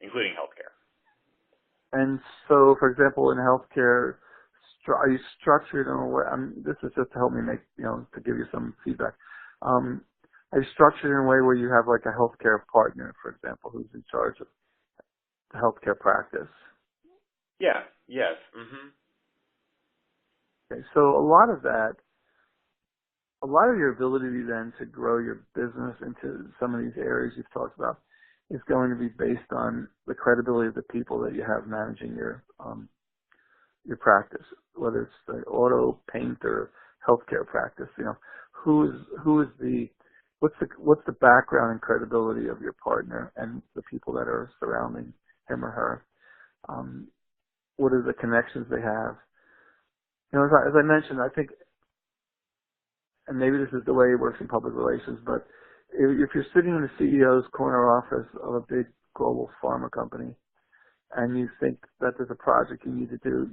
including healthcare. And so, for example, in healthcare, are you structured in a way? This is just to help me make, to give you some feedback. Are you structured in a way where you have like a healthcare partner, for example, who's in charge of the healthcare practice? Yeah. Yes. Mhm. Okay, so a lot of your ability then to grow your business into some of these areas you've talked about is going to be based on the credibility of the people that you have managing your practice, whether it's the auto, paint, or healthcare practice. What's the background and credibility of your partner and the people that are surrounding him or her? What are the connections they have? As I mentioned, I think, and maybe this is the way it works in public relations, but if you're sitting in the CEO's corner office of a big global pharma company and you think that there's a project you need to do,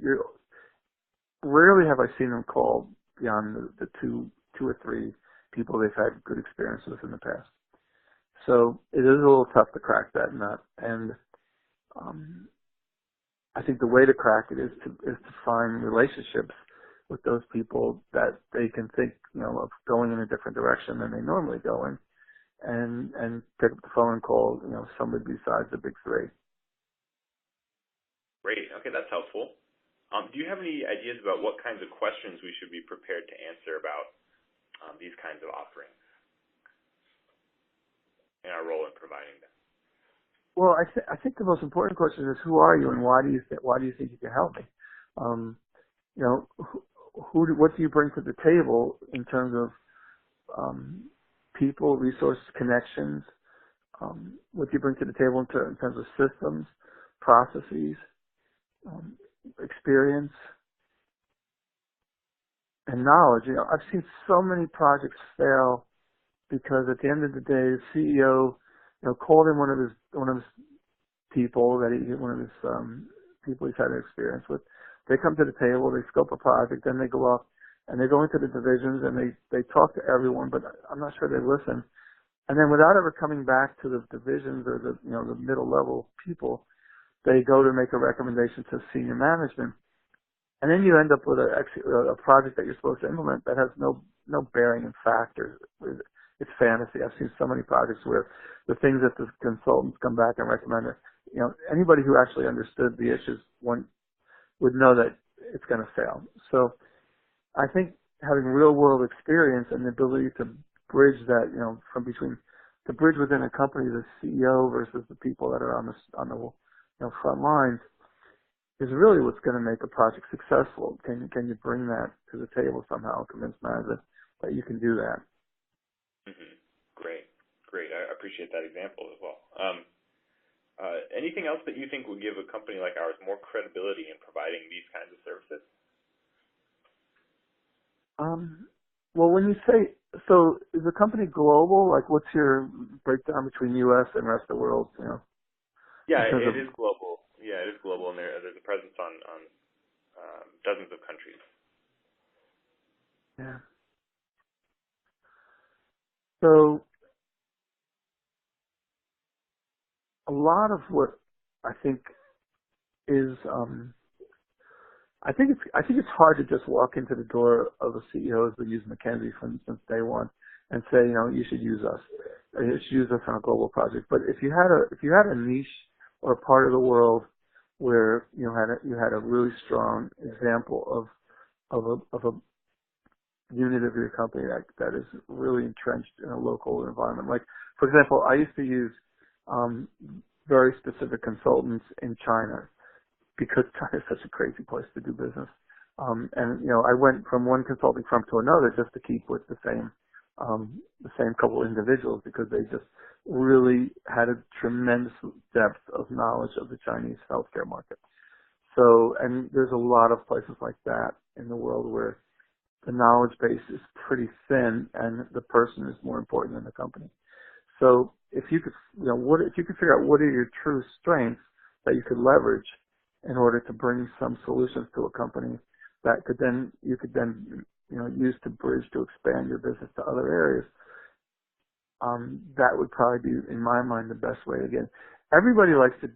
rarely have I seen them call beyond the two or three people they've had good experience with in the past. So it is a little tough to crack that nut, and I think the way to crack it is to find relationships with those people that they can think, of going in a different direction than they normally go in, and pick up the phone and call, somebody besides the big three. Great. Okay, that's helpful. Do you have any ideas about what kinds of questions we should be prepared to answer about these kinds of offerings and our role in providing them? Well, I think the most important question is, who are you and why do you think you can help me? What do you bring to the table in terms of people, resources, connections? What do you bring to the table in terms of systems, processes, experience, and knowledge? I've seen so many projects fail because at the end of the day, the CEO, called in one of his people people he's had an experience with. They come to the table, they scope a project, then they go up and they go into the divisions and they talk to everyone, but I'm not sure they listen. And then without ever coming back to the divisions or the middle level people, they go to make a recommendation to senior management. And then you end up with a project that you're supposed to implement that has no bearing in fact, or it's fantasy. I've seen so many projects where the things that the consultants come back and recommend are, anybody who actually understood the issues would know that it's going to fail. So I think having real world experience and the ability to bridge that, to bridge within a company, the CEO versus the people that are on the front lines, is really what's going to make a project successful. Can you bring that to the table somehow, convince management that you can do that? Mm-hmm. Great. I appreciate that example as well. Anything else that you think would give a company like ours more credibility in providing these kinds of services? Well, when you say, so is the company global? Like, what's your breakdown between U.S. and rest of the world? Yeah, it is global. Yeah, it is global, and there's a presence on dozens of countries. Yeah. So a lot of what I think is, I think it's hard to just walk into the door of a CEO who's been using McKinsey since day one and say, you should use us. You should use us on a global project. But if you had a niche or a part of the world where you had a really strong example of a unit of your company that is really entrenched in a local environment. Like, for example, I used to use very specific consultants in China because China is such a crazy place to do business. And I went from one consulting firm to another just to keep with the same couple of individuals because they just really had a tremendous depth of knowledge of the Chinese healthcare market. So, and there's a lot of places like that in the world where the knowledge base is pretty thin and the person is more important than the company. So if you could, if you could figure out what are your true strengths that you could leverage in order to bring some solutions to a company that you could then use to bridge to expand your business to other areas, that would probably be, in my mind, the best way. Again, everybody likes to